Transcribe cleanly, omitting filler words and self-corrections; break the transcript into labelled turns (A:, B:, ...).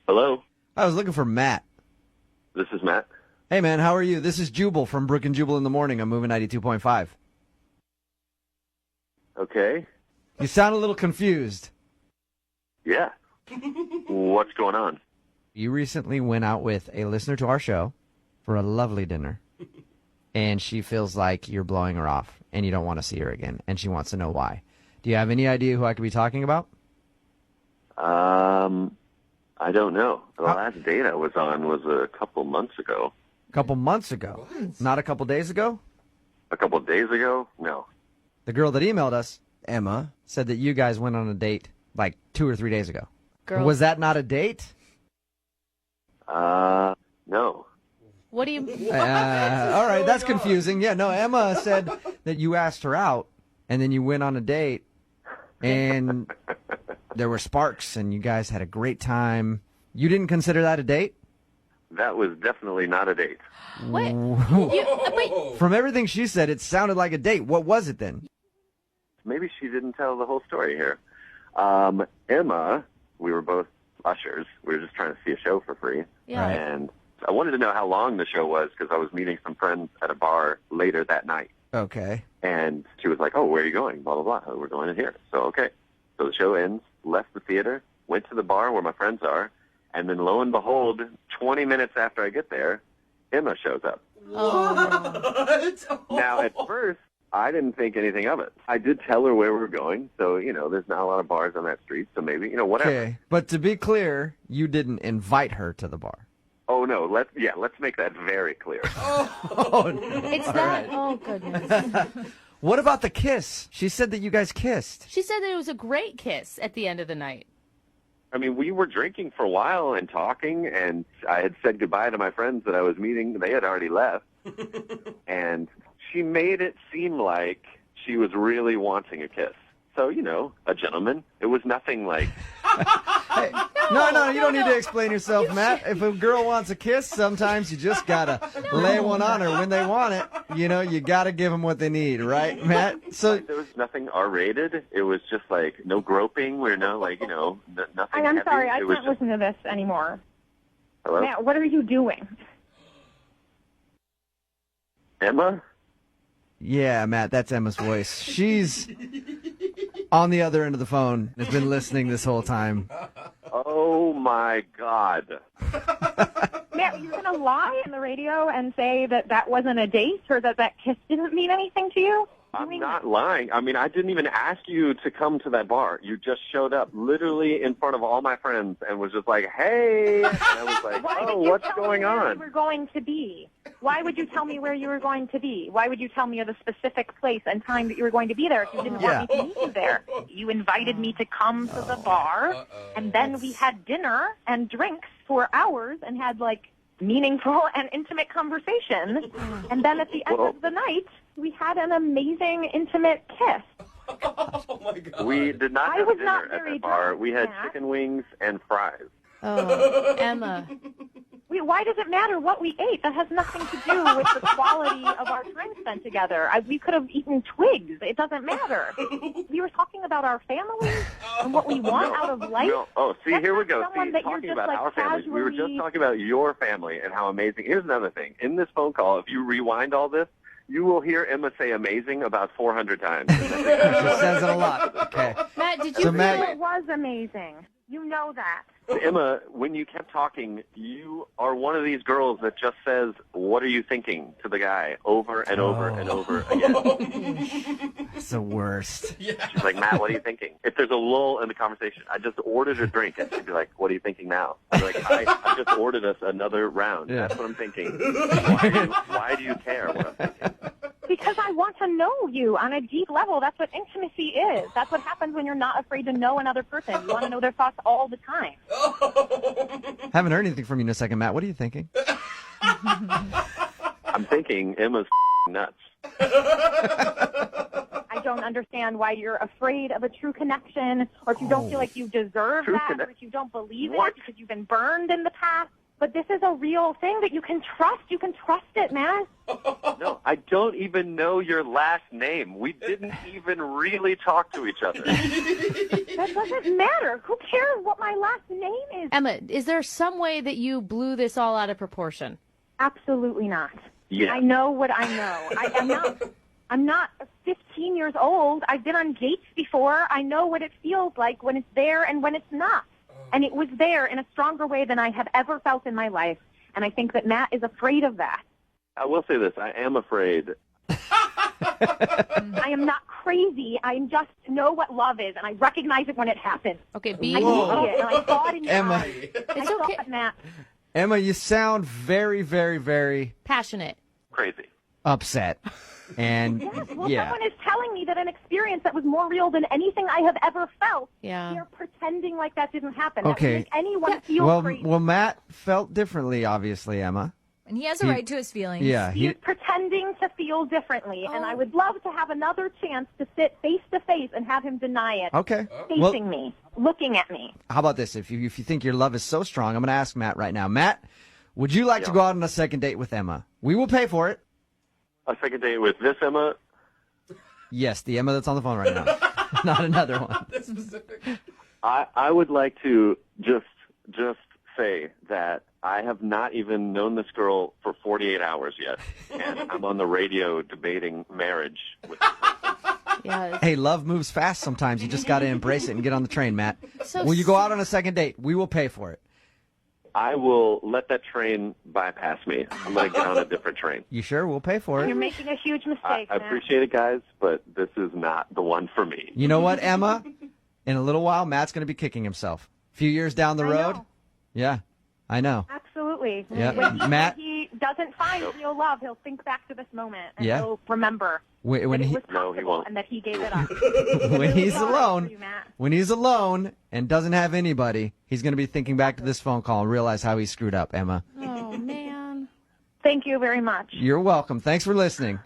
A: Hello,
B: I was looking for Matt.
A: this is Matt.
B: Hey, man, how are you? This is Jubal from Brook and Jubal in the Morning. I'm moving 92.5.
A: Okay.
B: You sound a little confused.
A: Yeah. What's going on?
B: You recently went out with a listener to our show for a lovely dinner, and she feels like you're blowing her off, and you don't want to see her again, and she wants to know why. Do you have any idea who I could be talking about?
A: I don't know. The last date I was on was a couple months ago.
B: A couple months ago.
C: What?
B: Not a couple days ago?
A: A couple days ago? No.
B: The girl that emailed us
C: Emma.
B: said that you guys went on a date like 2 or 3 days ago.
D: Girl.
B: Was that not a date?
A: No.
D: What do you...
B: All right, that's confusing. Yeah, no, Emma said that you asked her out, and then you went on a date, and there were sparks, and you guys had a great time. You didn't consider that a date?
A: That was definitely not a date.
D: What? Wait,
B: From everything she said, it sounded like a date. What was it then?
A: Maybe she didn't tell the whole story here. Emma, we were both ushers. We were just trying to see a show for free.
D: yeah.
B: Right.
A: And I wanted to know how long the show was because I was meeting some friends at a bar later that night.
B: Okay.
A: And she was like, oh, where are you going? Blah, blah, blah. Oh, we're going in here. So, okay. So the show ends, left the theater, went to the bar where my friends are, and then lo and behold, 20 minutes after I get there, Emma shows up.
D: Oh.
A: Now, at first, I didn't think anything of it. I did tell her where we were going, so, there's not a lot of bars on that street, so maybe, whatever.
B: Okay. But to be clear, you didn't invite her to the bar.
A: Oh, no, let's make that very clear.
B: Oh, no.
D: It's that... Oh, goodness.
B: What about the kiss? She said that you guys kissed.
D: She said that it was a great kiss at the end of the night.
A: I mean, we were drinking for a while and talking, and I had said goodbye to my friends that I was meeting. They had already left. And she made it seem like she was really wanting a kiss. So, a gentleman. It was nothing like...
B: Hey, no, you don't need to explain yourself, Matt. If a girl wants a kiss, sometimes you just gotta lay one on her when they want it. You gotta give them what they need, right, Matt? So
A: There was nothing R-rated. It was just like no groping. We're nothing
E: I'm
A: heavy.
E: sorry, I
A: It was
E: can't
A: just...
E: listen to this anymore.
A: Hello?
E: Matt, what are you doing?
A: Emma?
B: yeah, Matt, that's Emma's voice. She's on the other end of the phone. Has been listening this whole time.
A: Oh, my God.
E: Matt, you're going to lie on the radio and say that that wasn't a date or that that kiss didn't mean anything to you?
A: I'm not lying. I mean, I didn't even ask you to come to that bar. You just showed up literally in front of all my friends and was just like, hey. And I was like,
E: Why
A: oh,
E: did you
A: what's
E: tell
A: going
E: me where
A: on?
E: you were going to be? Why would you tell me where you were going to be? Why would you tell me of the specific place and time that you were going to be there if you didn't want me to meet you there? You invited me to come to the bar, and then we had dinner and drinks for hours and had, meaningful and intimate conversations. And then at the end of the night, we had an amazing, intimate kiss.
C: Oh, my God.
A: We did not
E: I
A: have
E: was
A: dinner
E: not
A: at
E: very
A: that bar.
E: drunk,
A: We had
E: Matt.
A: chicken wings and fries.
D: Oh, Emma.
E: Why does it matter what we ate? That has nothing to do with the quality of our time spent together. We could have eaten twigs. It doesn't matter. We were talking about our families and what we want out of life.
A: No. Oh, see,
E: That's
A: here we
E: not
A: go.
E: someone
A: See,
E: that you're
A: talking
E: just,
A: about our families. We were just
E: casually-
A: talking about your family and how amazing. Here's another thing. In this phone call, if you rewind all this, you will hear Emma say amazing about 400 times.
B: She says it a lot. Okay.
D: Matt, did you
B: So,
D: feel...
B: Matt-
E: It was amazing. You know that.
A: Emma, when you kept talking, you are one of these girls that just says, what are you thinking to the guy over and over and over again.
B: It's the worst.
A: She's like, Matt, what are you thinking? If there's a lull in the conversation, I just ordered a drink, and she'd be like, what are you thinking now? I'd be like, I just ordered us another round.
B: Yeah.
A: That's what I'm thinking. Why do you care what I'm thinking?
E: Because I want to know you on a deep level. That's what intimacy is. That's what happens when you're not afraid to know another person. You want to know their thoughts all the time.
B: Haven't heard anything from you in a second, Matt. What are you thinking?
A: I'm thinking Emma's nuts.
E: I don't understand why you're afraid of a true connection, or if you don't feel like you deserve
A: True
E: that,
A: conne-
E: or if you don't believe
A: What?
E: it because you've been burned in the past. But this is a real thing that you can trust. You can trust it, man.
A: No, I don't even know your last name. We didn't even really talk to each other.
E: That doesn't matter. Who cares what my last name is?
D: Emma, is there some way that you blew this all out of proportion?
E: Absolutely not.
A: Yeah.
E: I know what I know. I'm not 15 years old. I've been on dates before. I know what it feels like when it's there and when it's not. And it was there in a stronger way than I have ever felt in my life. And I think that Matt is afraid of that.
A: I will say this. I am afraid.
E: I am not crazy. I just know what love is, and I recognize it when it happens.
D: Okay,
E: I
D: B.
E: see it, and I saw it in your
B: Emma.
E: eyes.
D: It's
E: I saw
D: okay.
E: it, Matt.
B: Emma, you sound very, very, very
D: Passionate.
A: Crazy.
B: upset. And
E: Yes, well,
B: yeah.
E: someone is telling me that an experience that was more real than anything I have ever felt.
D: Yeah.
E: They're pretending like that didn't happen.
B: Okay.
E: That would make anyone feel
B: Well,
E: crazy.
B: well, Matt felt differently, obviously, Emma.
F: And he has a right to his feelings.
B: Yeah,
E: He's pretending to feel differently, and
F: Oh.
E: I would love to have another chance to sit face to face and have him deny it.
B: okay.
E: Facing
B: Well,
E: me, looking at me.
B: how about this? If you think your love is so strong, I'm going to ask Matt right now. Matt, would you like to
A: Yeah.
B: go out on a second date with Emma? We will pay for it.
A: A second date with this Emma.
B: Yes, the Emma that's on the phone right now, not another one.
C: That's specific.
A: I would like to just say that I have not even known this girl for 48 hours yet, and I'm on the radio debating marriage with
D: Yeah.
B: Hey, love moves fast sometimes. You just got to embrace it and get on the train, Matt.
D: So
B: Will you go out on a second date? We will pay for it.
A: I will let that train bypass me. I'm going to get on a different train.
B: You sure? We'll pay for
E: You're
B: it.
E: making a huge
A: I
E: mistake, Matt.
A: appreciate it, guys, but this is not the one for me.
B: You know what, Emma? In a little while, Matt's going to be kicking himself. A few years down the
E: I
B: road.
E: know.
B: Yeah, I know.
E: Absolutely.
B: Yeah.
E: When
B: Matt-
E: he doesn't find real love, he'll think back to this moment and
B: Yeah.
E: he'll remember
B: When
E: that it
B: he
E: was
A: No, he
E: possible
A: won't.
E: and that he gave it up.
B: when he's
E: Sorry
B: alone,
E: for you, Matt.
B: when he's alone and doesn't have anybody, he's going to be thinking back to this phone call and realize how he screwed up. Emma,
D: Oh, man.
E: Thank you very much.
B: you're welcome. Thanks for listening.